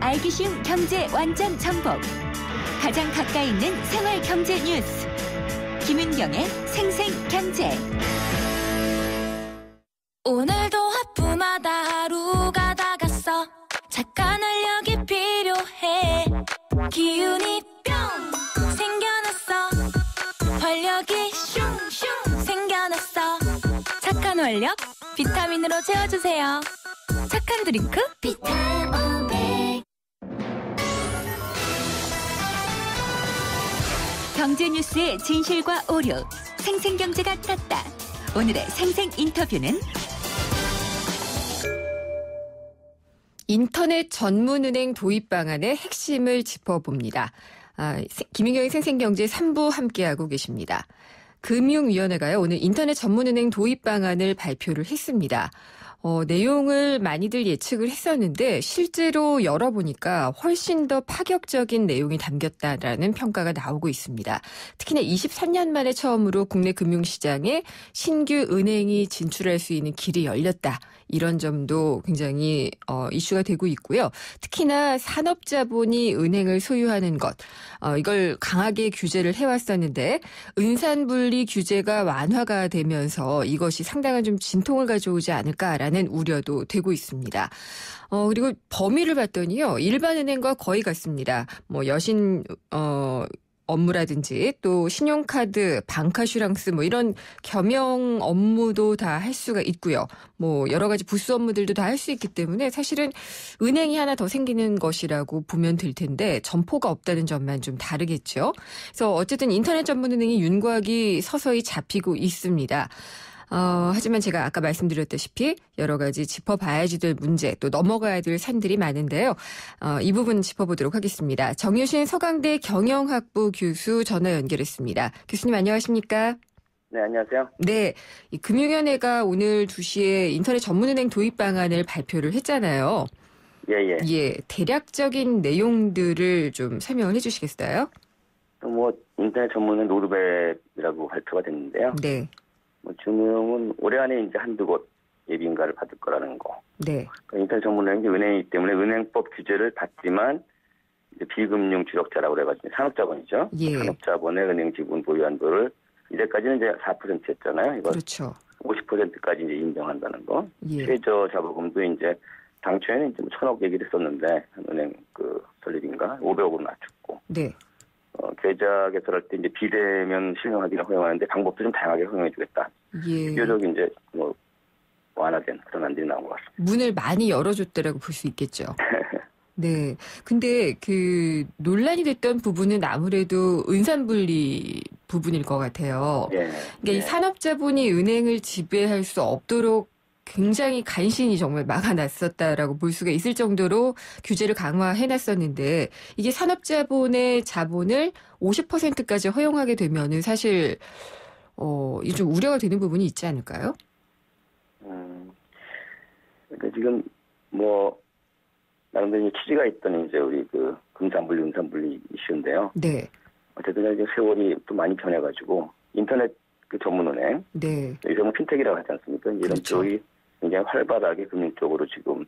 알기 쉬운 경제 완전 정복. 가장 가까이 있는 생활 경제 뉴스. 김은경의 생생경제. 오늘도 하품하다 하루가 다 갔어. 잠깐 활력이 필요해. 기운이 뿅 생겨났어. 활력이 슝슝 생겨났어. 착한 활력 비타민으로 채워주세요. 착한 드링크 비타오백. 경제 뉴스의 진실과 오류, 생생경제가 땄다. 오늘의 생생 인터뷰는 인터넷 전문은행 도입 방안의 핵심을 짚어봅니다. 김인경의 생생경제 3부 함께하고 계십니다. 금융위원회가요, 오늘 인터넷 전문은행 도입 방안을 발표를 했습니다. 내용을 많이들 예측을 했었는데 실제로 열어보니까 훨씬 더 파격적인 내용이 담겼다라는 평가가 나오고 있습니다. 특히나 23년 만에 처음으로 국내 금융시장에 신규 은행이 진출할 수 있는 길이 열렸다. 이런 점도 굉장히 이슈가 되고 있고요. 특히나 산업자본이 은행을 소유하는 것, 이걸 강하게 규제를 해왔었는데 은산분리 규제가 완화가 되면서 이것이 상당한 좀 진통을 가져오지 않을까라는 우려도 되고 있습니다. 그리고 범위를 봤더니요, 일반 은행과 거의 같습니다. 여신 업무라든지 또 신용카드, 방카슈랑스 이런 겸용 업무도 다 할 수가 있고요. 여러 가지 부수 업무들도 다 할 수 있기 때문에 사실은 은행이 하나 더 생기는 것이라고 보면 될 텐데 점포가 없다는 점만 좀 다르겠죠. 그래서 어쨌든 인터넷 전문은행이 윤곽이 서서히 잡히고 있습니다. 하지만 제가 아까 말씀드렸다시피 여러 가지 짚어봐야지 될 문제, 또 넘어가야 될 산들이 많은데요. 이 부분 짚어보도록 하겠습니다. 정유신 서강대 경영학부 교수 전화 연결했습니다. 교수님 안녕하십니까? 네, 안녕하세요. 네, 이 금융위원회가 오늘 2시에 인터넷 전문은행 도입 방안을 발표를 했잖아요. 예. 예, 대략적인 내용들을 좀 설명을 해주시겠어요? 인터넷 전문은 노드맵이라고 발표가 됐는데요. 네. 중요한 올해 안에 이제 한두 곳 예비인가를 받을 거라는 거. 네. 인터넷 전문은행이 은행이기 때문에 은행법 규제를 받지만 이제 비금융 주력자라고 그래가지고 산업자본이죠. 예. 산업자본의 은행 지분 보유 한도를 이제까지는 이제 4%였잖아요. 이거 그렇죠. 50%까지 이제 인정한다는 거. 예. 최저 자본금도 이제 당초에는 이제 1,000억 얘기를 했었는데 은행 설립인가 500억으로 낮췄고. 네. 계좌 개설할 때 이제 비대면 실명하기를 허용하는데 방법도 좀 다양하게 허용해주겠다. 예. 비교적 이제 완화된 그런 안들이 나온 것 같습니다. 문을 많이 열어줬다라고 볼 수 있겠죠. 네. 근데 논란이 됐던 부분은 아무래도 은산분리 부분일 것 같아요. 예. 그러니까 이 산업자본이 은행을 지배할 수 없도록 굉장히 간신히 정말 막아놨었다라고 볼 수가 있을 정도로 규제를 강화해놨었는데 이게 산업자본의 자본을 50%까지 허용하게 되면은 사실 이 좀 우려가 되는 부분이 있지 않을까요? 그러니까 지금 나름대로 취지가 있던 이제 우리 금산분리, 은산분리 이슈인데요. 네. 어쨌든 이제 세월이 또 많이 변해가지고 인터넷 전문은행, 네. 요즘은 핀텍이라고 하지 않습니까? 이런 그렇죠. 쪽이 굉장히 활발하게 금융 쪽으로 지금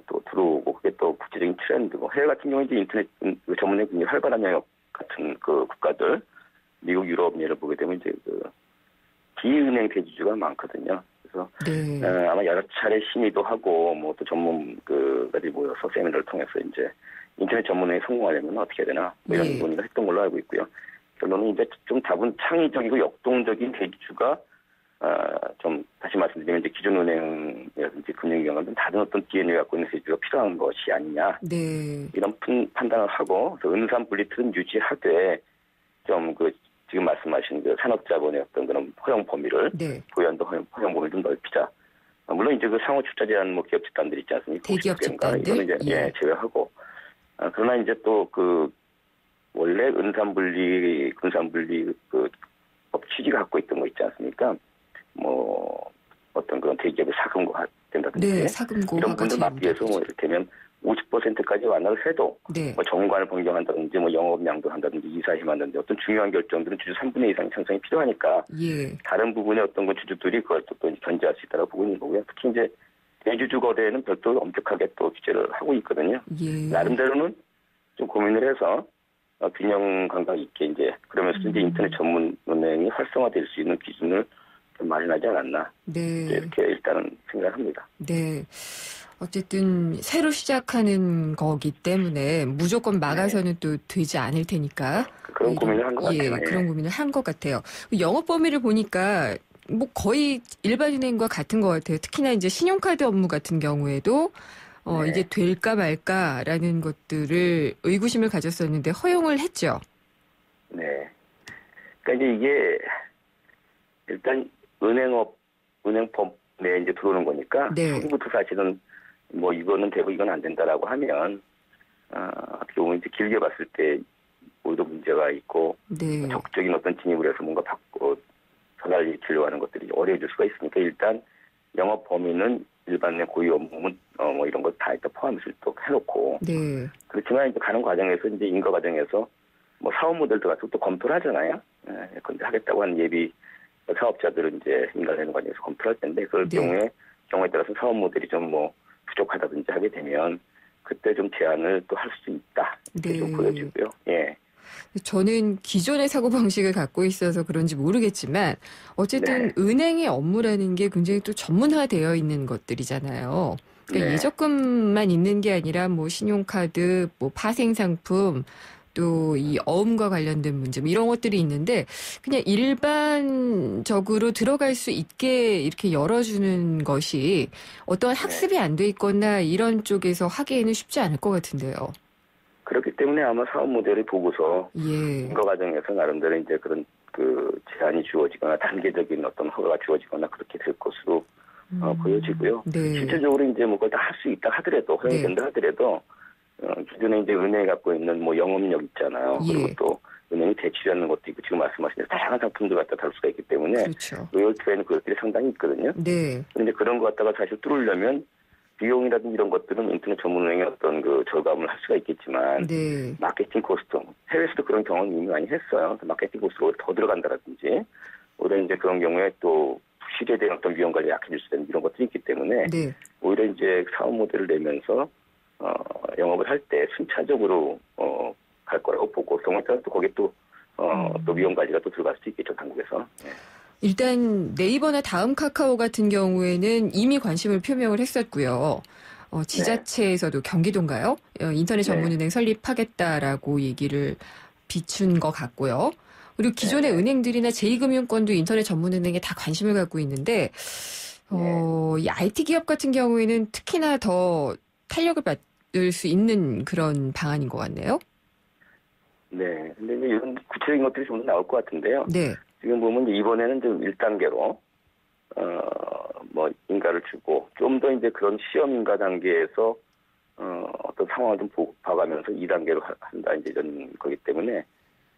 또 들어오고 그게 또 국제적인 트렌드고 해외 같은 경우에 이제 인터넷 전문은행 굉장히 활발한 영역 같은 국가들 미국, 유럽 예를 보게 되면 이제 비은행 대주주가 많거든요. 그래서 네. 아마 여러 차례 심의도 하고 또 전문가들이 모여서 세미나를 통해서 이제 인터넷 전문은행이 성공하려면 어떻게 해야 되나 이런 예. 논의를 했던 걸로 알고 있고요. 결론은 이제 좀 다분 창의적이고 역동적인 대주주가 좀 다시 말씀드리면 이제 기존 은행이라든지 금융기관은 다른 어떤 DNA를 갖고 있는 대주주가 필요한 것이 아니냐. 네. 이런 판단을 하고 은산 분리 틀은 유지하되 좀 지금 말씀하신 산업자본의 어떤 그런 허용 범위를 네. 보유한도 허용 범위를 좀 넓히자. 물론 이제 상호 출자 제한 기업 집단들 있지 않습니까? 대기업 집단들 이거는 이제 제외하고. 그러나 이제 또 원래 은산분리, 금산분리 법 취지가 갖고 있던 거 있지 않습니까? 어떤 그런 대기업의 사금고가 된다든지. 네, 사금고가 이런 분들 막기 위해서 이를테면 50%까지 완화를 해도 네. 정관을 변경한다든지 영업량도 한다든지 이사힘한다든지 어떤 중요한 결정들은 주주 3분의 2 이상의 찬성이 필요하니까 예. 다른 부분의 어떤 주주들이 그걸 또 견제할 수 있다고 보고 있는 거고요. 특히 이제 대주주 거래는 별도로 엄격하게 또 규제를 하고 있거든요. 예. 나름대로는 좀 고민을 해서 균형 감각 있게 이제 그러면서 이제 인터넷 전문 은행이 활성화될 수 있는 기준을 좀 마련하지 않았나. 네. 이렇게 일단은 생각합니다. 네. 어쨌든 새로 시작하는 거기 때문에 무조건 막아서는 또 되지 않을 테니까. 그런 고민을 한 것 같아요. 예, 그런 고민을 한 것 같아요. 영업 범위를 보니까 뭐 거의 일반은행과 같은 것 같아요. 특히나 이제 신용카드 업무 같은 경우에도 네. 이게 될까 말까라는 것들을 의구심을 가졌었는데 허용을 했죠. 네. 그러니까 이제 이게 일단 은행법 내에 이제 들어오는 거니까 네. 처음부터 사실은 뭐 이거는 되고 이건 안 된다라고 하면 어떻게 보면 이제 길게 봤을 때 오히려 문제가 있고 네. 적극적인 어떤 진입을 해서 뭔가 바꿔 전화를 일으키려고 하는 것들이 어려워질 수가 있으니까 일단 영업 범위는 일반의 고유 업무는 뭐 이런 거 다 일단 포함해서 또 해놓고 네. 그렇지만 이제 가는 과정에서 이제 인가 과정에서 뭐 사업 모델도 같은 것도 검토를 하잖아요. 근데 하겠다고 하는 예비 사업자들은 이제 인가되는 과정에서 검토를 할 텐데 그럴 네. 경우에 따라서 사업 모델이 좀 뭐 부족하다든지 하게 되면 그때 좀 제한을 또 할 수 있다. 이렇게 네. 좀 보여지고요. 예. 저는 기존의 사고방식을 갖고 있어서 그런지 모르겠지만 어쨌든 네. 은행의 업무라는 게 굉장히 또 전문화되어 있는 것들이잖아요. 그러니까 네. 예적금만 있는 게 아니라 뭐 신용카드, 뭐 파생상품, 또 이 어음과 관련된 문제 뭐 이런 것들이 있는데 그냥 일반적으로 들어갈 수 있게 이렇게 열어주는 것이 어떤 학습이 안 돼 있거나 이런 쪽에서 하기에는 쉽지 않을 것 같은데요. 그렇기 때문에 아마 사업 모델을 보고서 예. 인가 과정에서 나름대로 이제 그런 그 제한이 주어지거나 단계적인 어떤 허가가 주어지거나 그렇게 될 것으로 보여지고요. 네. 실질적으로 이제 뭐 그걸 다 할 수 있다 하더라도 허용된다 하더라도 기존에 이제 은행이 갖고 있는 뭐 영업력 있잖아요. 예. 그리고 또 은행이 대출하는 것도 있고 지금 말씀하신 대로 다양한 상품들 갖다 다룰 수가 있기 때문에 그렇죠. 로열티에는 그것들이 상당히 있거든요. 네. 그런데 그런 거 갖다가 사실 뚫으려면 비용이라든지 이런 것들은 인터넷 전문은행의 어떤 그 절감을 할 수가 있겠지만 네. 마케팅 코스트 해외에서도 그런 경험 이미 많이 했어요. 마케팅 코스트가 더 들어간다라든지 오히려 이제 그런 경우에 또 실에 대한 어떤 위험 관리 약해질 수 있는 이런 것들이 있기 때문에 네. 오히려 이제 사업 모델을 내면서 영업을 할 때 순차적으로 갈 거라고 보고 경우에 따라 또 거기에 또 위험 관리가 또 들어갈 수 있겠죠 당국에서. 네. 일단 네이버나 다음 카카오 같은 경우에는 이미 관심을 표명을 했었고요. 지자체에서도 경기도인가요? 인터넷 전문은행 설립하겠다라고 얘기를 비춘 것 같고요. 그리고 기존의 은행들이나 제2금융권도 인터넷 전문은행에 다 관심을 갖고 있는데 이 IT 기업 같은 경우에는 특히나 더 탄력을 받을 수 있는 그런 방안인 것 같네요. 네. 근데 이제 이런 구체적인 것들이 좀 더 나올 것 같은데요. 네. 지금 보면 이제 이번에는 좀 1단계로 뭐 인가를 주고 좀 더 이제 그런 시험 인가 단계에서 어떤 상황을 좀 봐가면서 2단계로 한다 이제 이런 거기 때문에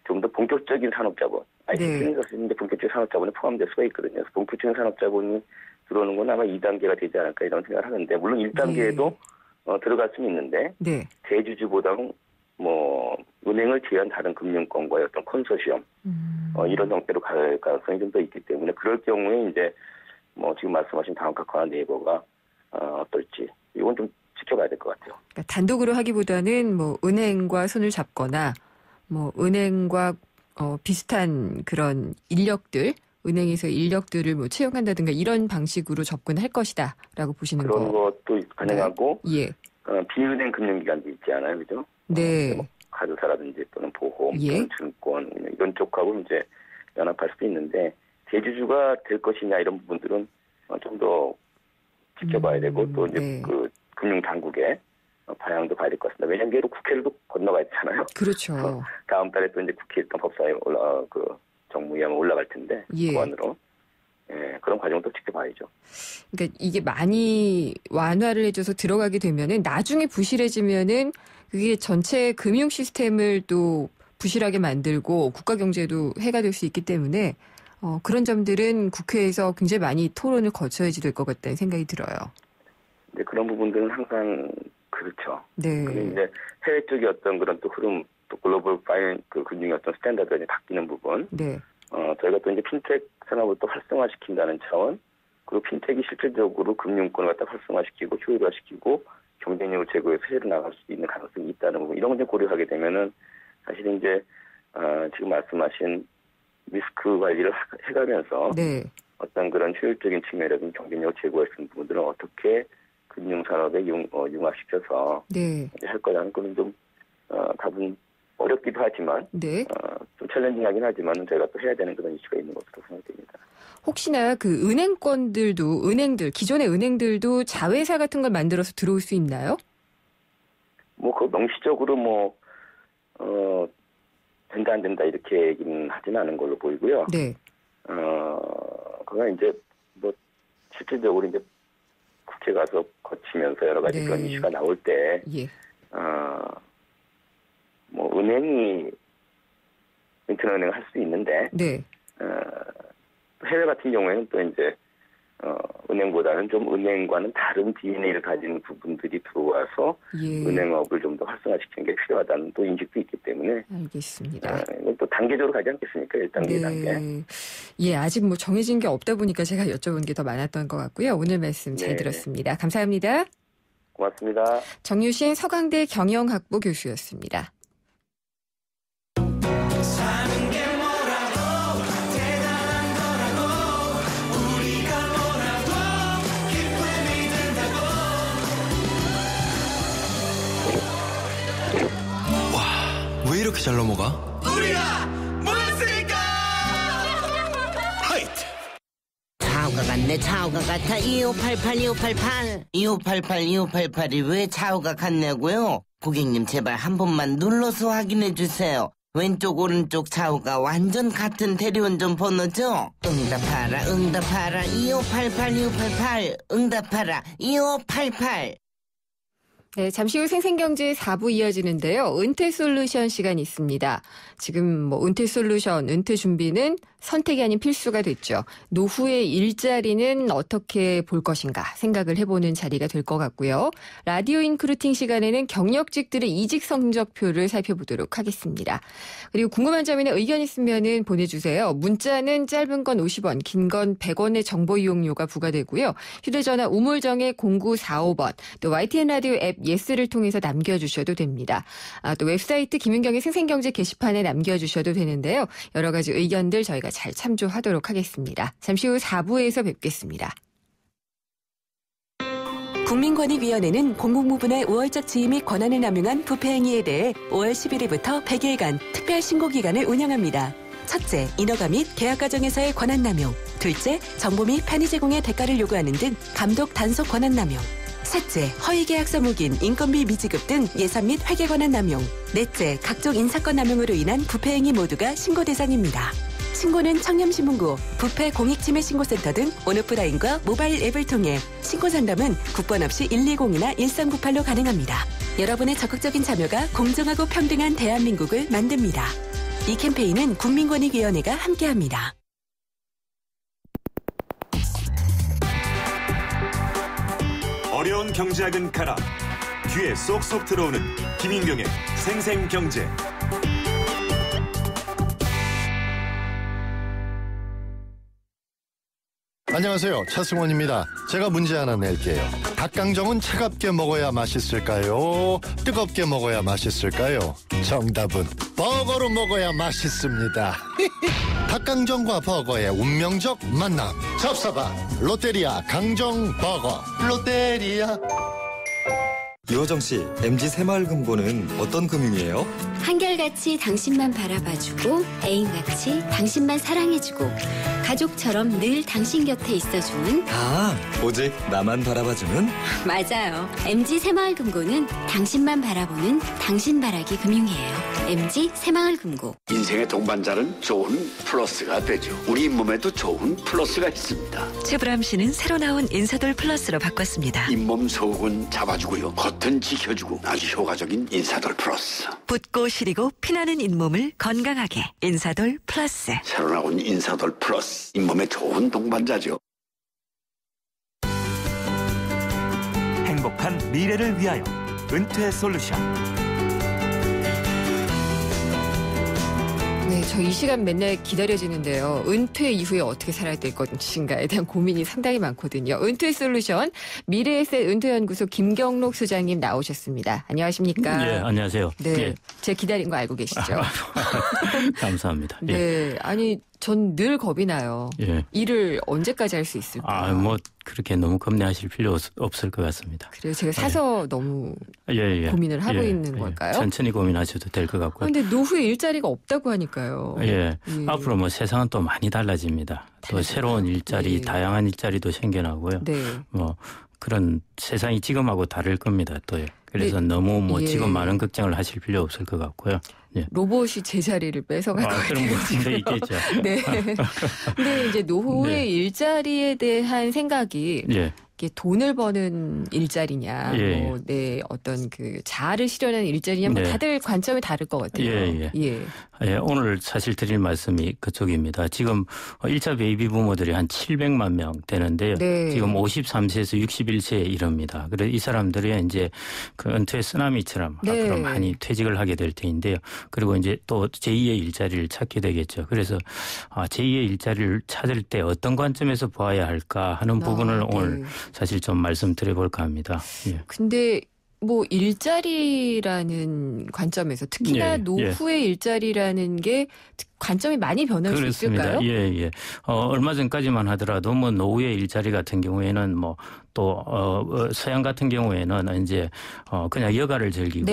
좀 더 본격적인 산업자본, IT는 이제 본격적인 산업자본에 포함될 수가 있거든요. 그래서 본격적인 산업자본이 들어오는 건 아마 2단계가 되지 않을까 이런 생각을 하는데 물론 1단계에도 들어갈 수는 있는데 네. 대주주보다는 뭐 은행을 제외한 다른 금융권과의 어떤 컨소시엄 이런 형태로 갈 가능성이 좀 더 있기 때문에 그럴 경우에 이제 뭐 지금 말씀하신 다음카카오나 네이버가 어떨지 이건 좀 지켜봐야 될 것 같아요. 그러니까 단독으로 하기보다는 뭐 은행과 손을 잡거나 뭐 은행과 비슷한 그런 인력들, 은행에서 인력들을 뭐 채용한다든가 이런 방식으로 접근할 것이다라고 보시는 거. 그런 것도 가능하고 예. 비은행 금융기관도 있지 않아요, 그죠? 네. 뭐 카드사라든지 또는 보험, 예. 또는 증권 이런 쪽하고 이제 연합할 수도 있는데 대주주가 될 것이냐 이런 부분들은 좀 더 지켜봐야 되고 또 이제 네. 그 금융 당국의 방향도 봐야 될 것 같습니다. 왜냐하면 얘도 국회를 또 건너가야 되잖아요. 그렇죠. 다음 달에 또 이제 국회 일단 법사에 정무위원회 올라갈 텐데 예. 법안으로 그런 과정도 지켜봐야죠. 그러니까 이게 많이 완화를 해줘서 들어가게 되면은 나중에 부실해지면은 그게 전체 금융 시스템을 또 부실하게 만들고 국가 경제에도 해가 될 수 있기 때문에 그런 점들은 국회에서 굉장히 많이 토론을 거쳐야지 될 것 같다는 생각이 들어요. 네, 그런 부분들은 항상 그렇죠. 네. 그리고 이제 해외 쪽의 어떤 그런 또 흐름, 또 글로벌 파이낸스 그 금융의 어떤 스탠다드가 이제 바뀌는 부분. 네. 저희가 또 이제 핀텍 산업을 또 활성화시킨다는 차원, 그리고 핀텍이 실질적으로 금융권을 갖다 활성화시키고 효율화시키고 경쟁력을 제고해서 해외로 나갈 수 있는 가능성이 있다는 부분, 이런 걸 고려하게 되면은 사실 이제 지금 말씀하신 리스크 관리를 해가면서 네. 어떤 그런 효율적인 측면이라든지 경쟁력을 제고할 수 있는 부분들은 어떻게 금융산업에 융합시켜서 네. 할 거라는 거는 좀 답은 어렵기도 하지만 네. 좀 챌린징하긴 하지만 저희가 또 해야 되는 그런 이슈가 있는 것으로 생각됩니다. 혹시나 그 기존의 은행들도 자회사 같은 걸 만들어서 들어올 수 있나요? 뭐 그 명시적으로 된다 안 된다 이렇게 얘기는 하지는 않은 걸로 보이고요. 네. 그건 이제 뭐 실질적으로 이제 국회 가서 거치면서 여러 가지 네. 그런 이슈가 나올 때, 예. 뭐 은행이 인터넷은행 할 수 있는데, 네. 해외 같은 경우에는 또 이제 은행보다는 좀 은행과는 다른 DNA를 가진 부분들이 들어와서 예. 은행업을 좀 더 활성화시키는 게 필요하다는 또 인식도 있기 때문에 알겠습니다. 이건 또 단계적으로 가지 않겠습니까? 1단계, 네. 2단계. 예, 아직 뭐 정해진 게 없다 보니까 제가 여쭤본 게 더 많았던 것 같고요. 오늘 말씀 잘 네. 들었습니다. 감사합니다. 고맙습니다. 정유신 서강대 경영학부 교수였습니다. 왜 이렇게 잘 넘어가? 우리가 모였으니까. 하이트. 차우가 같네. 차우가 같아. 2588 왜 차우가 같냐고요? 고객님 제발 한 번만 눌러서 확인해 주세요. 왼쪽 오른쪽 차우가 완전 같은 대리운전 번호죠? 응답하라 2588 응답하라 2588. 네, 잠시 후 생생경제 4부 이어지는데요. 은퇴솔루션 시간이 있습니다. 지금 뭐 은퇴솔루션, 은퇴 준비는 선택이 아닌 필수가 됐죠. 노후의 일자리는 어떻게 볼 것인가 생각을 해보는 자리가 될 것 같고요. 라디오 인크루팅 시간에는 경력직들의 이직 성적표를 살펴보도록 하겠습니다. 그리고 궁금한 점이나 의견 있으면은 보내주세요. 문자는 짧은 건 50원, 긴 건 100원의 정보 이용료가 부과되고요. 휴대전화 우물정의 0945번, 또 YTN 라디오 앱 예스를 통해서 남겨주셔도 됩니다. 또 웹사이트 김윤경의 생생경제 게시판에 남겨주셔도 되는데요. 여러 가지 의견들 저희가 잘 참조하도록 하겠습니다. 잠시 후 4부에서 뵙겠습니다. 국민권익위원회는 공공부문의 우월적 지위 및 권한을 남용한 부패 행위에 대해 5월 11일부터 100일간 특별 신고 기간을 운영합니다. 첫째, 인허가 및 계약 과정에서의 권한 남용. 둘째, 정보 및 편의 제공의 대가를 요구하는 등 감독 단속 권한 남용. 셋째, 허위계약서 묵인, 인건비 미지급 등 예산 및 회계 권한 남용. 넷째, 각종 인사권 남용으로 인한 부패 행위 모두가 신고 대상입니다. 신고는 청렴신문고, 부패 공익침해신고센터 등 온오프라인과 모바일 앱을 통해 신고 상담은 국번 없이 120이나 1398로 가능합니다. 여러분의 적극적인 참여가 공정하고 평등한 대한민국을 만듭니다. 이 캠페인은 국민권익위원회가 함께합니다. 어려운 경제학은 가라. 귀에 쏙쏙 들어오는 김인경의 생생경제. 안녕하세요. 차승원입니다. 제가 문제 하나 낼게요. 닭강정은 차갑게 먹어야 맛있을까요? 뜨겁게 먹어야 맛있을까요? 정답은 버거로 먹어야 맛있습니다. 닭강정과 버거의 운명적 만남. 잡사바 롯데리아 강정버거. 롯데리아. 유호정 씨, MG 새마을금고는 어떤 금융이에요? 한결같이 당신만 바라봐주고 애인같이 당신만 사랑해주고 가족처럼 늘 당신 곁에 있어주는 오직 나만 바라봐주는? 맞아요. MG 새마을금고는 당신만 바라보는 당신바라기 금융이에요. MG 새마을금고. 인생의 동반자는 좋은 플러스가 되죠. 우리 몸에도 좋은 플러스가 있습니다. 최불암 씨는 새로 나온 인사돌 플러스로 바꿨습니다. 잇몸 속은 잡아주고요. 겉은 지켜주고 아주 효과적인 인사돌 플러스. 붓고 시리고 피나는 잇몸을 건강하게 인사돌 플러스. 새로 나온 인사돌 플러스. 잇몸에 좋은 동반자죠. 행복한 미래를 위하여 은퇴 솔루션. 네, 저 이 시간 맨날 기다려지는데요. 은퇴 이후에 어떻게 살아야 될 것인가에 대한 고민이 상당히 많거든요. 은퇴 솔루션 미래에셋 은퇴연구소 김경록 소장님 나오셨습니다. 안녕하십니까? 네, 안녕하세요. 네, 예. 제가 기다린 거 알고 계시죠? 감사합니다. 네, 예. 아니 전 늘 겁이 나요. 예. 일을 언제까지 할 수 있을까? 뭐 그렇게 너무 겁내하실 필요 없을 것 같습니다. 그래요, 제가 사서 너무 예. 고민을 하고 예. 있는 걸까요? 천천히 고민하셔도 될 것 같고요. 그런데 노후에 일자리가 없다고 하니까요. 예. 앞으로 뭐 세상은 또 많이 달라집니다. 또 새로운 일자리, 다양한 일자리도 생겨나고요. 네. 뭐 그런 세상이 지금하고 다를 겁니다. 또 그래서 너무 뭐 지금 많은 걱정을 하실 필요 없을 것 같고요. 예. 로봇이 제 자리를 뺏어갈 것 같아요. 그런 분도 있겠죠. 네. 근데 이제 노후의 일자리에 대한 생각이 이게 돈을 버는 일자리냐, 뭐 내 어떤 그 자아를 실현하는 일자리냐, 뭐 다들 관점이 다를 것 같아요. 예, 오늘 사실 드릴 말씀이 그쪽입니다. 지금 1차 베이비 부모들이 한 700만 명 되는데요. 네. 지금 53세에서 61세에 이릅니다. 그래서 이 사람들이 이제 그 은퇴 쓰나미처럼 앞으로 많이 퇴직을 하게 될 테인데요. 그리고 이제 또 제2의 일자리를 찾게 되겠죠. 그래서 제2의 일자리를 찾을 때 어떤 관점에서 보아야 할까 하는 부분을 오늘 사실 좀 말씀드려볼까 합니다. 예. 근데 뭐 일자리라는 관점에서 특히나 노후의 일자리라는 게 관점이 많이 변할 수 있을까요? 예. 얼마 전까지만 하더라도 뭐 노후의 일자리 같은 경우에는 뭐 또 서양 같은 경우에는 이제 그냥 여가를 즐기고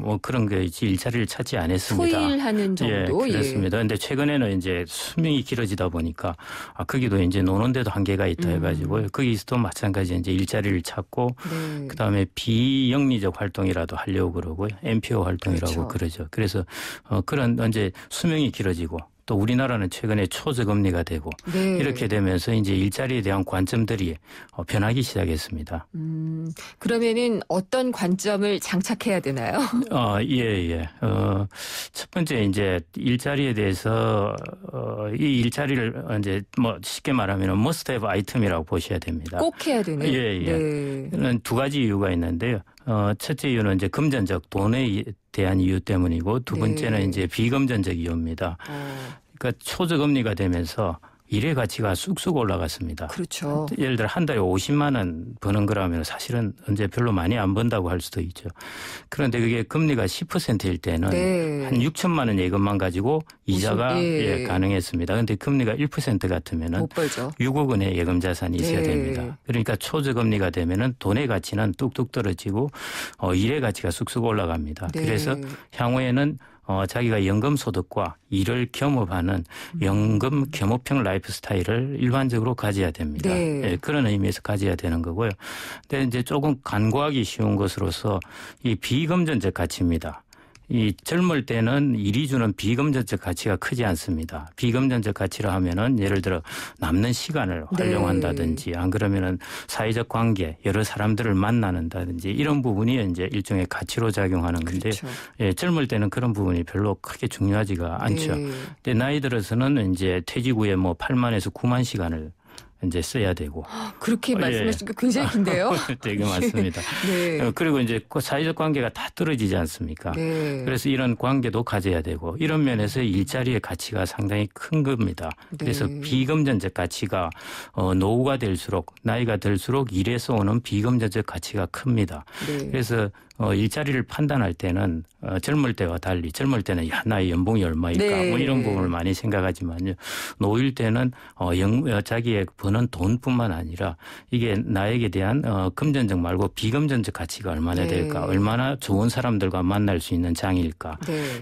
뭐 그런 게 일자리를 찾지 않았습니다. 소일하는 정도. 예, 그렇습니다. 그런데 최근에는 이제 수명이 길어지다 보니까 거기도 이제 노는데도 한계가 있다 해가지고 거기서도 마찬가지 이제 일자리를 찾고 그다음에 비영리적 활동이라도 하려고 그러고요. NPO 활동이라고 그러죠. 그래서 그런 이제 수명이 길어지고. 또 우리나라는 최근에 초저금리가 되고 이렇게 되면서 이제 일자리에 대한 관점들이 변하기 시작했습니다. 그러면은 어떤 관점을 장착해야 되나요? 예. 첫 번째 이제 일자리에 대해서 이 일자리를 이제 뭐 쉽게 말하면 must have 아이템이라고 보셔야 됩니다. 꼭 해야 되네요. 예. 두 가지 이유가 있는데요. 첫째 이유는 이제 금전적 돈에 대한 이유 때문이고 두 번째는 이제 비금전적 이유입니다. 그러니까 초저금리가 되면서 일의 가치가 쑥쑥 올라갔습니다. 그렇죠. 예를 들어 한 달에 50만 원 버는 거라면 사실은 이제 별로 많이 안 번다고 할 수도 있죠. 그런데 그게 금리가 10%일 때는 한 6천만 원 예금만 가지고 이자가 가능했습니다. 그런데 금리가 1% 같으면은 못 벌죠. 6억 원의 예금 자산이 있어야 됩니다. 그러니까 초저금리가 되면은 돈의 가치는 뚝뚝 떨어지고 일의 가치가 쑥쑥 올라갑니다. 그래서 향후에는 자기가 연금 소득과 일을 겸업하는 연금 겸업형 라이프 스타일을 일반적으로 가져야 됩니다. 예, 그런 의미에서 가져야 되는 거고요. 근데 이제 조금 간과하기 쉬운 것으로서 이 비금전적 가치입니다. 이 젊을 때는 일이 주는 비금전적 가치가 크지 않습니다. 비금전적 가치라 하면은 예를 들어 남는 시간을 활용한다든지 안 그러면은 사회적 관계, 여러 사람들을 만나는다든지 이런 부분이 이제 일종의 가치로 작용하는 건데요. 예, 젊을 때는 그런 부분이 별로 크게 중요하지가 않죠. 근데 나이 들어서는 이제 퇴직 후에 뭐 8만에서 9만 시간을 이제 써야 되고. 그렇게 말씀하시니까 굉장히 긴데요? 되게 많습니다. 그리고 이제 그 사회적 관계가 다 떨어지지 않습니까? 그래서 이런 관계도 가져야 되고 이런 면에서 일자리의 가치가 상당히 큰 겁니다. 그래서 비금전적 가치가 노후가 될수록 나이가 들수록 일에서 오는 비금전적 가치가 큽니다. 그래서 일자리를 판단할 때는 젊을 때와 달리 젊을 때는 나의 연봉이 얼마일까 뭐 이런 부분을 많이 생각하지만요. 노일 때는 자기의 버는 돈뿐만 아니라 이게 나에게 대한 금전적 말고 비금전적 가치가 얼마나 될까 얼마나 좋은 사람들과 만날 수 있는 장일까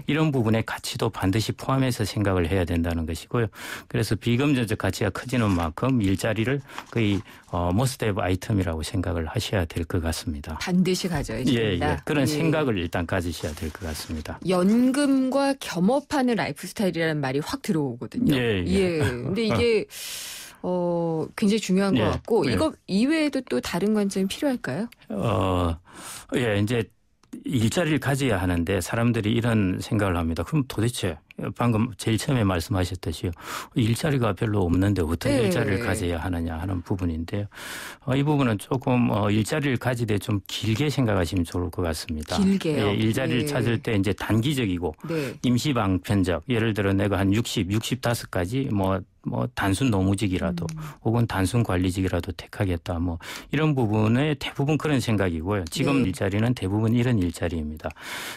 이런 부분의 가치도 반드시 포함해서 생각을 해야 된다는 것이고요. 그래서 비금전적 가치가 커지는 만큼 일자리를 거의 must have 아이템이라고 생각을 하셔야 될 것 같습니다. 반드시 가져야 됩니다. 그런 생각을 일단 가지셔야 될 것 같습니다. 연금과 겸업하는 라이프 스타일이라는 말이 확 들어오거든요. 근데 이게 굉장히 중요한 것 같고 이거 이외에도 또 다른 관점이 필요할까요? 이제 일자리를 가져야 하는데 사람들이 이런 생각을 합니다. 그럼 도대체 방금 제일 처음에 말씀하셨듯이요. 일자리가 별로 없는데 어떤 네. 일자리를 가져야 하느냐 하는 부분인데요. 이 부분은 조금 일자리를 가지되 좀 길게 생각하시면 좋을 것 같습니다. 길게요? 예, 일자리를 네. 찾을 때 이제 단기적이고 네. 임시방편적 예를 들어 내가 한 65까지 뭐 단순 노무직이라도 혹은 단순 관리직이라도 택하겠다 뭐 이런 부분에 대부분 그런 생각이고요. 지금 네. 일자리는 대부분 이런 일자리입니다.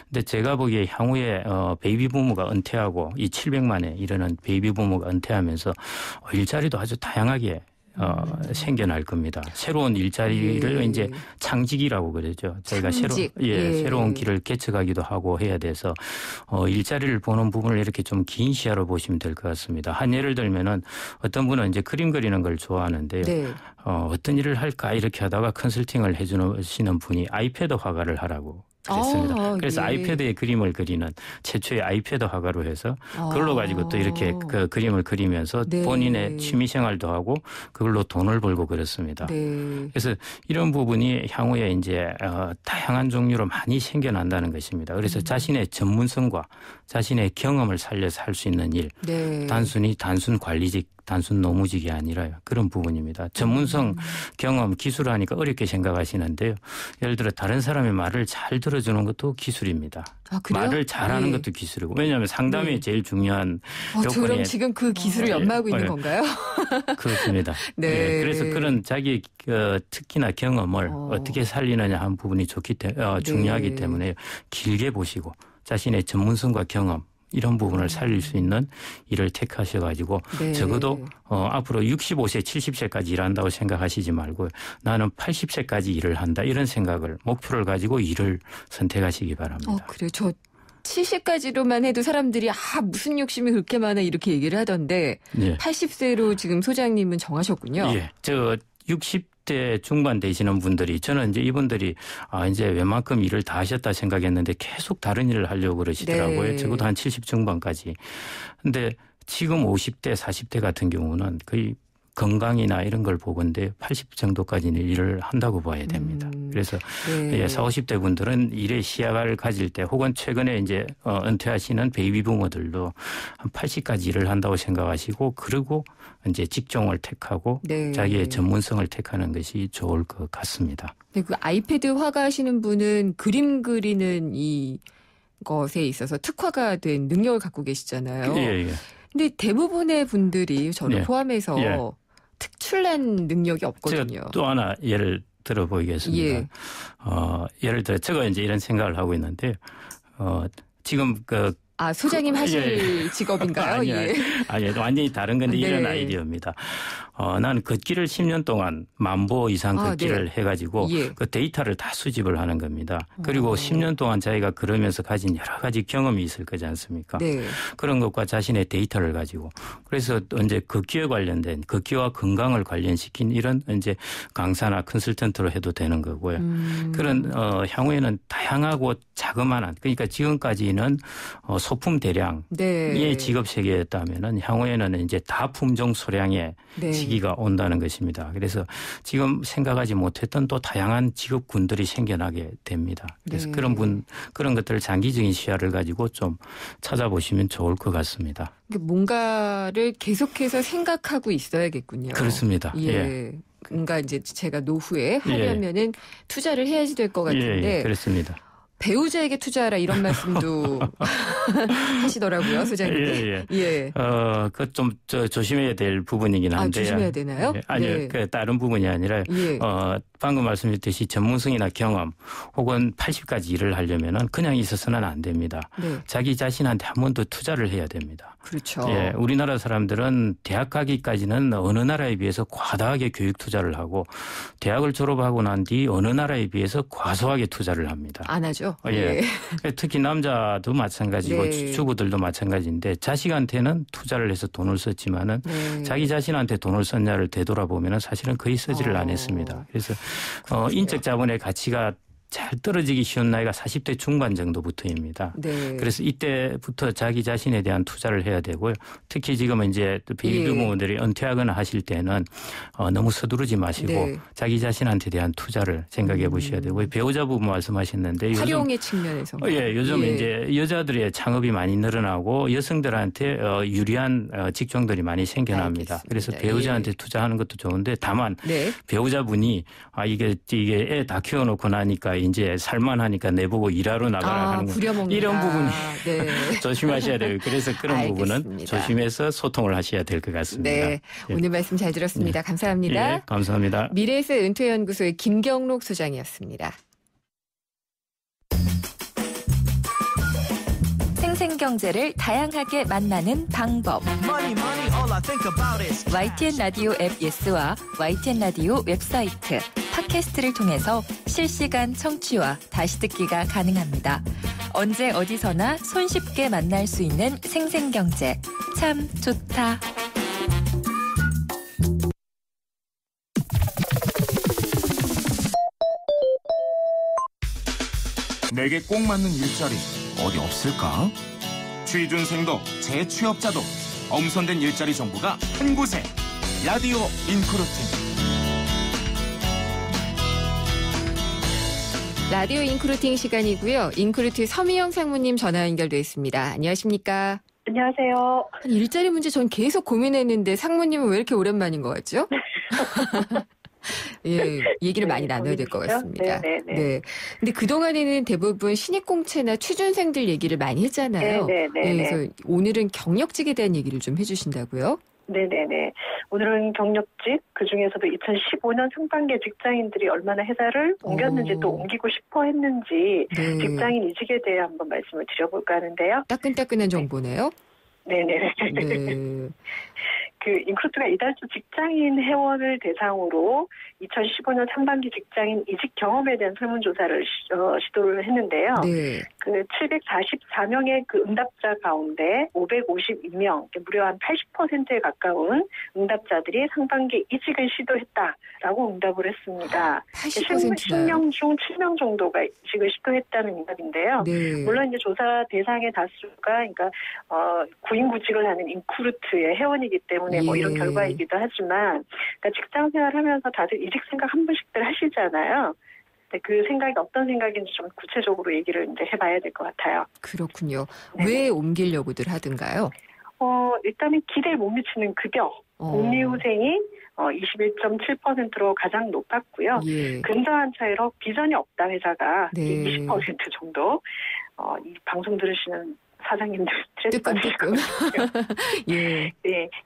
근데 제가 보기에 향후에 베이비 부모가 은퇴하고 이 700만에 이르는 베이비 부모가 은퇴하면서 일자리도 아주 다양하게 생겨날 겁니다. 새로운 일자리를 이제 창직이라고 그러죠. 저희가 새로운 길을 개척하기도 하고 해야 돼서 일자리를 보는 부분을 이렇게 좀 긴 시야로 보시면 될 것 같습니다. 한 예를 들면은 어떤 분은 이제 그림 그리는 걸 좋아하는데요. 네. 어떤 일을 할까 이렇게 하다가 컨설팅을 해주시는 분이 아이패드 화가를 하라고 그랬습니다. 그래서 예. 아이패드에 그림을 그리는 최초의 아이패드 화가로 해서 그걸로 가지고 또 이렇게 그 그림을 그리면서 네. 본인의 취미 생활도 하고 그걸로 돈을 벌고 그렇습니다. 네. 그래서 이런 부분이 향후에 이제 다양한 종류로 많이 생겨난다는 것입니다. 그래서 자신의 전문성과 자신의 경험을 살려서 할 수 있는 일, 네. 단순 관리직, 단순 노무직이 아니라요. 그런 부분입니다. 전문성, 경험, 기술 하니까 어렵게 생각하시는데요. 예를 들어 다른 사람의 말을 잘 들어주는 것도 기술입니다. 그래요? 말을 잘하는 네. 것도 기술이고. 왜냐하면 상담이 네. 제일 중요한 그럼 요건이 지금 그 기술을 연마하고 있는 건가요? 그렇습니다. 네. 네. 그래서 그런 자기 특기나 경험을 어떻게 살리느냐 한 부분이 중요하기 때문에 길게 보시고 자신의 전문성과 경험 이런 부분을 살릴 수 있는 일을 택하셔가지고 네. 적어도 앞으로 65세, 70세까지 일한다고 생각하시지 말고 나는 80세까지 일을 한다 이런 생각을 목표를 가지고 일을 선택하시기 바랍니다. 그래요. 저 70까지로만 해도 사람들이 무슨 욕심이 그렇게 많아 이렇게 얘기를 하던데 예. 80세로 지금 소장님은 정하셨군요. 예, 60대 중반 되시는 분들이 저는 이제 이분들이 이제 웬만큼 일을 다 하셨다 생각했는데 계속 다른 일을 하려고 그러시더라고요. 네. 적어도 한 70 중반까지. 근데 지금 50대, 40대 같은 경우는 거의 건강이나 이런 걸 보건데 80 정도까지는 일을 한다고 봐야 됩니다. 그래서 네. 40, 50대 분들은 일의 시야를 가질 때 혹은 최근에 이제 은퇴하시는 베이비 부모들도 한 80까지 일을 한다고 생각하시고 그리고 이제 직종을 택하고 네. 자기의 전문성을 택하는 것이 좋을 것 같습니다. 네, 그 아이패드 화가하시는 분은 그림 그리는 이 것에 있어서 특화가 된 능력을 갖고 계시잖아요. 예. 근데 대부분의 분들이 저를 예. 포함해서 예. 특출난 능력이 없거든요. 제가 또 하나 예를 들어 보이겠습니다. 예. 예를 들어 제가 이제 이런 생각을 하고 있는데 지금 소장님 하실 직업인가요? 아니요, 완전히 다른 건데 네. 이런 아이디어입니다. 나는 걷기를 10년 동안 10,000보 이상 걷기를 해가지고 그 데이터를 다 수집을 하는 겁니다. 그리고 10년 동안 자기가 걸으면서 가진 여러 가지 경험이 있을 거지 않습니까? 네. 그런 것과 자신의 데이터를 가지고 그래서 이제 걷기에 관련된 걷기와 건강을 관련시킨 이런 이제 강사나 컨설턴트로 해도 되는 거고요. 그런 향후에는 다양하고 자그마한 그러니까 지금까지는 소품 대량의 직업 세계였다면은 향후에는 이제 다품종 소량의 시기가 온다는 것입니다. 그래서 지금 생각하지 못했던 또 다양한 직업군들이 생겨나게 됩니다. 그래서 그런 것들을 장기적인 시야를 가지고 좀 찾아보시면 좋을 것 같습니다. 뭔가를 계속해서 생각하고 있어야겠군요. 그렇습니다. 예. 뭔가 이제 제가 노후에 하려면은 투자를 해야지 될 것 같은데. 그렇습니다. 배우자에게 투자하라 이런 말씀도 하시더라고요, 소장님. 예. 그 좀 조심해야 될 부분이긴 한데요. 조심해야 되나요? 아니요, 네. 그 다른 부분이 아니라 방금 말씀드렸듯이 전문성이나 경험 혹은 80까지 일을 하려면은 그냥 있어서는 안 됩니다. 네. 자기 자신한테 한 번 더 투자를 해야 됩니다. 그렇죠. 예, 우리나라 사람들은 대학 가기까지는 어느 나라에 비해서 과다하게 교육 투자를 하고 대학을 졸업하고 난 뒤 어느 나라에 비해서 과소하게 투자를 합니다. 안 하죠. 예. 특히 남자도 마찬가지고 주부들도 마찬가지인데 자식한테는 투자를 해서 돈을 썼지만은 자기 자신한테 돈을 썼냐를 되돌아보면은 사실은 거의 쓰지를 안 했습니다. 그래서 인적 자본의 가치가 잘 떨어지기 쉬운 나이가 40대 중반 정도부터입니다. 네. 그래서 이때부터 자기 자신에 대한 투자를 해야 되고요. 특히 지금은 이제 베이비부모들이 은퇴하거나 하실 때는 너무 서두르지 마시고 네. 자기 자신한테 대한 투자를 생각해 보셔야 되고요. 배우자부 말씀하셨는데 활용의 측면에서. 요즘 이제 여자들의 창업이 많이 늘어나고 여성들한테 유리한 직종들이 많이 생겨납니다. 알겠습니다. 그래서 배우자한테 투자하는 것도 좋은데 다만 네. 배우자분이 이게 애 다 키워놓고 나니까 이제 살만하니까 내보고 일하러 나가라 하는 거 이런 부분이 네. 조심하셔야 돼요. 그래서 그런 알겠습니다. 부분은 조심해서 소통을 하셔야 될 것 같습니다. 네. 오늘 말씀 잘 들었습니다. 감사합니다. 예, 감사합니다. 미래에셋 은퇴연구소의 김경록 소장이었습니다. 생생경제를 다양하게 만나는 방법. YTN 라디오 앱 예스와 YTN 라디오 웹사이트, 팟캐스트를 통해서 실시간 청취와 다시 듣기가 가능합니다. 언제 어디서나 손쉽게 만날 수 있는 생생경제. 참 좋다. 내게 꼭 맞는 일자리 어디 없을까? 취준생도 재취업자도 엄선된 일자리 정보가 한 곳에. 라디오 인크루팅. 라디오 인크루팅 시간이고요. 인크루트 서미영 상무님 전화 연결돼 있습니다. 안녕하십니까? 안녕하세요. 일자리 문제 전 계속 고민했는데 상무님은 왜 이렇게 오랜만인 것 같죠? 예, 얘기를 많이 나눠야 될 것 같습니다. 네. 근데 그동안에는 대부분 신입공채나 취준생들 얘기를 많이 했잖아요. 그래서 오늘은 경력직에 대한 얘기를 좀 해주신다고요? 네네네. 오늘은 경력직, 그중에서도 2015년 상반기 직장인들이 얼마나 회사를 옮겼는지 또 옮기고 싶어 했는지 직장인 이직에 대해 한번 말씀을 드려볼까 하는데요. 따끈따끈한 정보네요. 네네. 그 인크루트가 이달 초 직장인 회원을 대상으로 2015년 상반기 직장인 이직 경험에 대한 설문조사를 시도를 했는데요. 네. 그 744명의 그 응답자 가운데 552명, 무려 한 80%에 가까운 응답자들이 상반기 이직을 시도했다라고 응답을 했습니다. 10명 중 7명 정도가 이직을 시도했다는 응답인데요. 네. 물론 이제 조사 대상의 다수가 그러니까 구인구직을 하는 인크루트의 회원이기 때문에 뭐 이런 결과이기도 하지만, 그러니까 직장 생활하면서 다들 이직 생각 한 번씩들 하시잖아요. 근데 그 생각이 어떤 생각인지 좀 구체적으로 얘기를 이제 해봐야 될 것 같아요. 그렇군요. 왜 옮기려고들 하던가요? 일단은 기대에 못 미치는 급여, 복리후생이 21.7%로 가장 높았고요. 근저한 차이로 비전이 없다 회사가 20% 정도. 이 방송 들으시는 사장님들 스트레스 받으시고 예.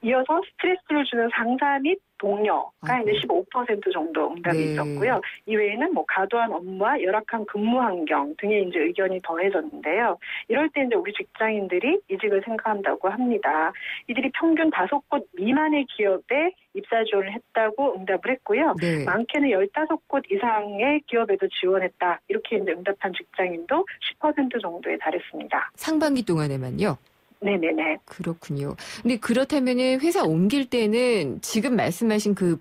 이어서 스트레스를 주는 상사 및 동료가 이제 15% 정도 응답이 있었고요. 이외에는 뭐 과도한 업무와 열악한 근무 환경 등의 이제 의견이 더해졌는데요. 이럴 때 이제 우리 직장인들이 이직을 생각한다고 합니다. 이들이 평균 5곳 미만의 기업에 입사 지원을 했다고 응답을 했고요. 많게는 15곳 이상의 기업에도 지원했다. 이렇게 이제 응답한 직장인도 10% 정도에 달했습니다. 상반기 동안에만요? 네네네. 그렇군요. 근데 그렇다면은 회사 옮길 때는 지금 말씀하신 그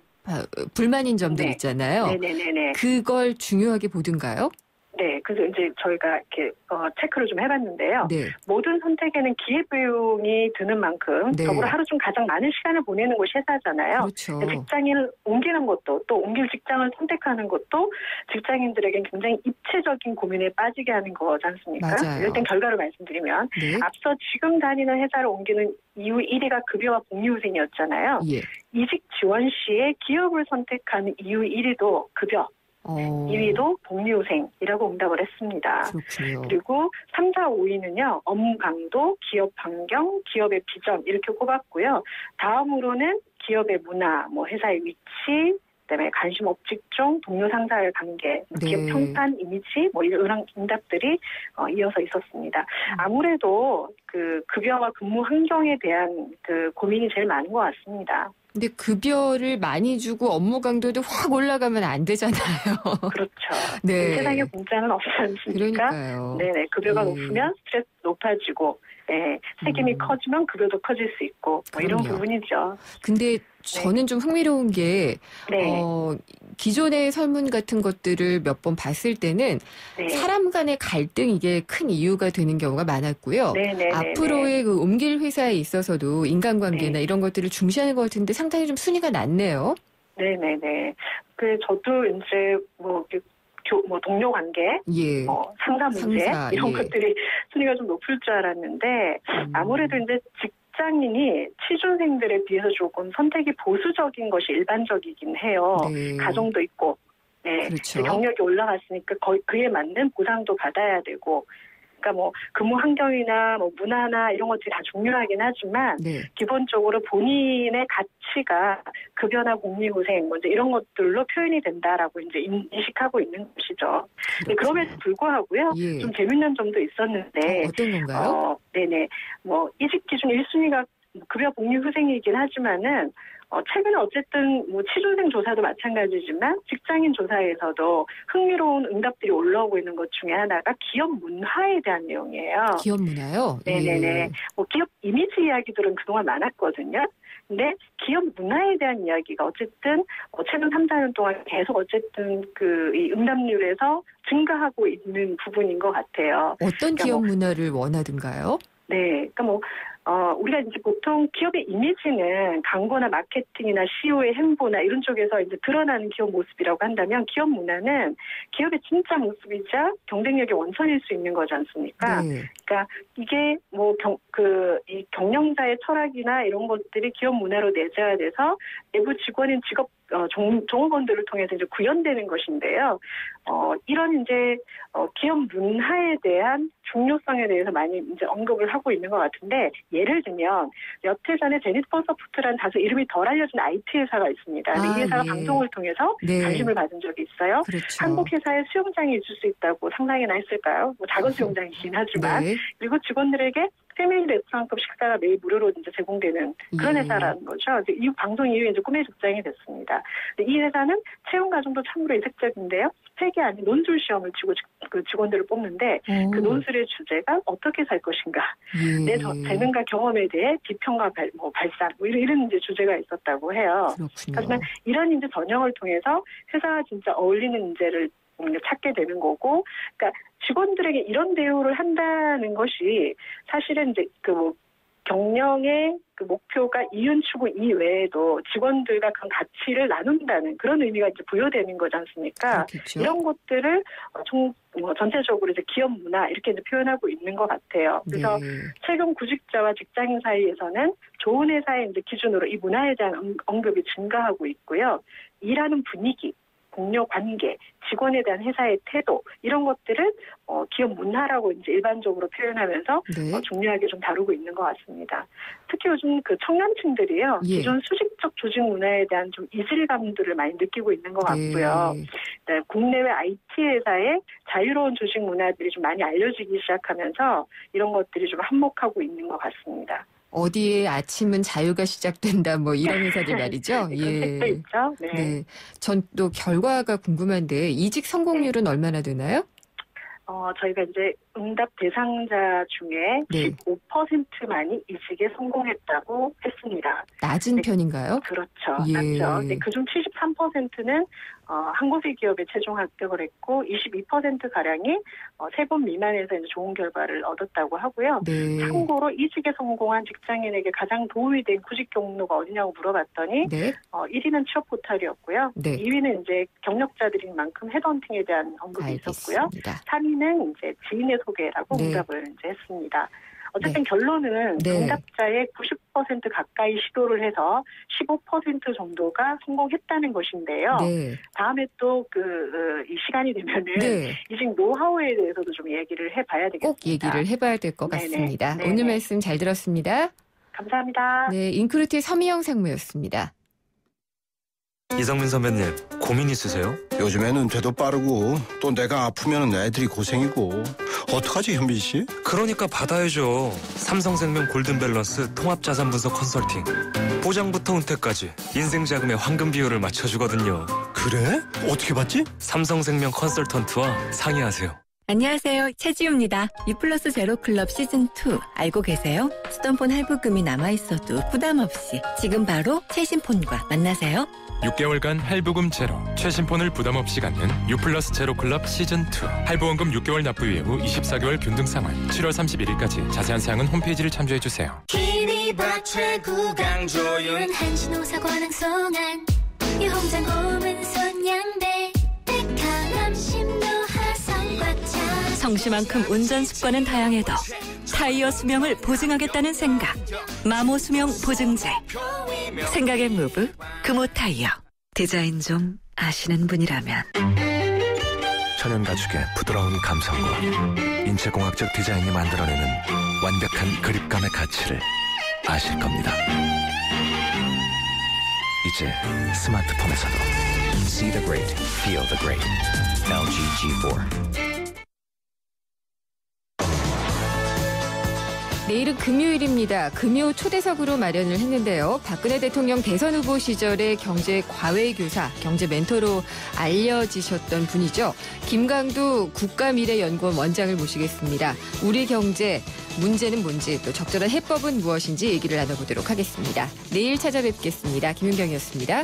불만인 점들 있잖아요. 네네네. 그걸 중요하게 보든가요? 네, 그래서 이제 저희가 이렇게 체크를 좀 해봤는데요. 모든 선택에는 기회비용이 드는 만큼 더불어 하루 중 가장 많은 시간을 보내는 곳이 회사잖아요. 그렇죠. 직장인을 옮기는 것도 또 옮길 직장을 선택하는 것도 직장인들에겐 굉장히 입체적인 고민에 빠지게 하는 거지 않습니까? 맞아요. 이럴 땐 결과를 말씀드리면 앞서 지금 다니는 회사를 옮기는 이유 1위가 급여와 복리후생이었잖아요. 이직 지원 시에 기업을 선택하는 이유 1위도 급여. 2위도 복리후생이라고 응답을 했습니다. 그렇군요. 그리고 3, 4, 5위는요. 업무 강도, 기업 환경, 기업의 비전 이렇게 꼽았고요. 다음으로는 기업의 문화, 뭐 회사의 위치, 그다음에 관심 업직종, 동료 상사의 관계, 기업 평판, 이미지 뭐 이런 응답들이 이어서 있었습니다. 아무래도 그 급여와 근무 환경에 대한 그 고민이 제일 많은 것 같습니다. 근데 급여를 많이 주고 업무 강도도 확 올라가면 안 되잖아요. 그렇죠. 세상에 공짜는 없지 않습니까? 그러니까요. 네네. 급여가 높으면 스트레스 높아지고, 책임이 커지면 급여도 커질 수 있고, 뭐 이런 부분이죠. 근데 저는 좀 흥미로운 게, 기존의 설문 같은 것들을 몇 번 봤을 때는 네. 사람 간의 갈등 이게 큰 이유가 되는 경우가 많았고요. 네네네네. 앞으로의 그 옮길 회사에 있어서도 인간관계나 이런 것들을 중시하는 것 같은데 상당히 좀 순위가 낮네요. 네네네. 저도 이제 동료 관계, 상사 문제 이런 것들이 순위가 좀 높을 줄 알았는데 아무래도 이제 직장인이 취준생들에 비해서 조금 선택이 보수적인 것이 일반적이긴 해요. 네. 가정도 있고, 그렇죠. 경력이 올라갔으니까 그에 맞는 보상도 받아야 되고. 그러니까 근무 환경이나 문화나 이런 것들이 다 중요하긴 하지만 기본적으로 본인의 가치가 급여나 복리후생 이제 이런 것들로 표현이 된다라고 이제 인식하고 있는 것이죠. 그렇죠. 그럼에도 불구하고요. 좀 재밌는 점도 있었는데 어떤 건가요? 네네. 이직 기준 1순위가 급여 복리후생이긴 하지만은 최근에 어쨌든 취준생 조사도 마찬가지지만 직장인 조사에서도 흥미로운 응답들이 올라오고 있는 것 중에 하나가 기업 문화에 대한 내용이에요. 기업 문화요? 네네네. 기업 이미지 이야기들은 그동안 많았거든요. 근데 기업 문화에 대한 이야기가 어쨌든 최근 3, 4년 동안 계속 어쨌든 이 응답률에서 증가하고 있는 부분인 것 같아요. 어떤 기업 문화를 원하든가요? 네. 그러니까 우리가 이제 보통 기업의 이미지는 광고나 마케팅이나 CEO의 행보나 이런 쪽에서 이제 드러나는 기업 모습이라고 한다면 기업 문화는 기업의 진짜 모습이자 경쟁력의 원천일 수 있는 거지 않습니까? 그러니까 이게 이 경영자의 철학이나 이런 것들이 기업 문화로 내재화돼서 내부 직원인 종업원들을 통해서 이제 구현되는 것인데요. 이런 이제 기업 문화에 대한 중요성에 대해서 많이 이제 언급을 하고 있는 것 같은데 예를 들면 몇 해 전에 제니퍼 소프트라는 다소 이름이 덜 알려진 IT 회사가 있습니다. 이 회사가 방송을 통해서 관심을 받은 적이 있어요. 그렇죠. 한국 회사에 수영장이 있을 수 있다고 상상이나 했을까요? 작은 수영장이긴 하지만 그리고 직원들에게 패밀리 레스토랑급 식사가 매일 무료로 이제 제공되는 그런 회사라는 거죠. 이 방송 이후에 이제 꿈의 직장이 됐습니다. 이 회사는 채용 과정도 참으로 이색적인데요. 회계 아닌 논술 시험을 치고 그 직원들을 뽑는데 그 논술의 주제가 어떻게 살 것인가, 내 재능과 경험에 대해 비평과 발상 이런 이제 주제가 있었다고 해요. 그렇군요. 하지만 이런 이제 전형을 통해서 회사와 진짜 어울리는 인재를 찾게 되는 거고, 그러니까 직원들에게 이런 대우를 한다는 것이 사실은 이제 경영의 목표가 이윤 추구 이외에도 직원들과 그런 가치를 나눈다는 그런 의미가 이제 부여되는 거지 않습니까? 그렇겠죠. 이런 것들을 전체적으로 이제 기업 문화 이렇게 이제 표현하고 있는 것 같아요. 그래서 최근 구직자와 직장인 사이에서는 좋은 회사의 이제 기준으로 이 문화에 대한 언급이 증가하고 있고요. 일하는 분위기, 동료 관계, 직원에 대한 회사의 태도 이런 것들을 기업 문화라고 이제 일반적으로 표현하면서 중요하게 좀 다루고 있는 것 같습니다. 특히 요즘 그 청년층들이요 기존 수직적 조직 문화에 대한 좀 이질감들을 많이 느끼고 있는 것 같고요. 국내외 IT 회사의 자유로운 조직 문화들이 좀 많이 알려지기 시작하면서 이런 것들이 좀 한몫하고 있는 것 같습니다. 어디에 아침은 자유가 시작된다 이런 회사들 말이죠. 그런 있죠. 네. 전 또 결과가 궁금한데 이직 성공률은 얼마나 되나요? 저희가 이제 응답 대상자 중에 15%만이 이직에 성공했다고 했습니다. 낮은 편인가요? 그렇죠. 낮죠. 그중 73%는 한 곳의 기업에 최종 합격을 했고 22%가량이 3번 미만에서 이제 좋은 결과를 얻었다고 하고요. 참고로 이직에 성공한 직장인에게 가장 도움이 된 구직 경로가 어디냐고 물어봤더니 1위는 취업 포털이었고요. 2위는 이제 경력자들인 만큼 헤드헌팅에 대한 언급이 있었고요. 3위는 이제 지인의 소개라고 응답을 이제 했습니다. 어쨌든 결론은 응답자의 90% 가까이 시도를 해서 15% 정도가 성공했다는 것인데요. 다음에 또 이 시간이 되면은 이직 노하우에 대해서도 좀 얘기를 해봐야 되겠습니다. 꼭 얘기를 해봐야 될 것 같습니다. 오늘 말씀 잘 들었습니다. 감사합니다. 인크루트의 서미영 상무였습니다. 이성민 선배님, 고민 있으세요? 요즘엔 은퇴도 빠르고 또 내가 아프면 애들이 고생이고 어떡하지 현빈 씨? 그러니까 받아야죠. 삼성생명 골든밸런스 통합자산분석 컨설팅. 보장부터 은퇴까지 인생자금의 황금 비율을 맞춰주거든요. 그래? 어떻게 받지? 삼성생명 컨설턴트와 상의하세요. 안녕하세요. 최지우입니다. 유플러스 제로클럽 시즌2 알고 계세요? 쓰던 할부금이 남아있어도 부담 없이 지금 바로 최신폰과 만나세요. 6개월간 할부금 제로, 최신폰을 부담 없이 갖는 유플러스 제로클럽 시즌2. 할부원금 6개월 납부 이후 24개월 균등 상환. 7월 31일까지 자세한 사항은 홈페이지를 참조해주세요. 키니바 최구 강조윤 한신호사 관악송안 유홍장 고문손 양대 백화점 심도 하성과차 성시만큼 운전 습관은 다양해도 타이어 수명을 보증하겠다는 생각. 마모 수명 보증제. 생각의 무브 금호 타이어. 디자인 좀 아시는 분이라면. 천연 가죽의 부드러운 감성과 인체공학적 디자인이 만들어내는 완벽한 그립감의 가치를 아실 겁니다. 이제 스마트폰에서도 See the great, feel the great. LG G4. 내일은 금요일입니다. 금요 초대석으로 마련을 했는데요. 박근혜 대통령 대선 후보 시절에 경제 과외교사, 경제 멘토로 알려지셨던 분이죠. 김강두 국가미래연구원 원장을 모시겠습니다. 우리 경제 문제는 뭔지 또 적절한 해법은 무엇인지 얘기를 나눠보도록 하겠습니다. 내일 찾아뵙겠습니다. 김윤경이었습니다.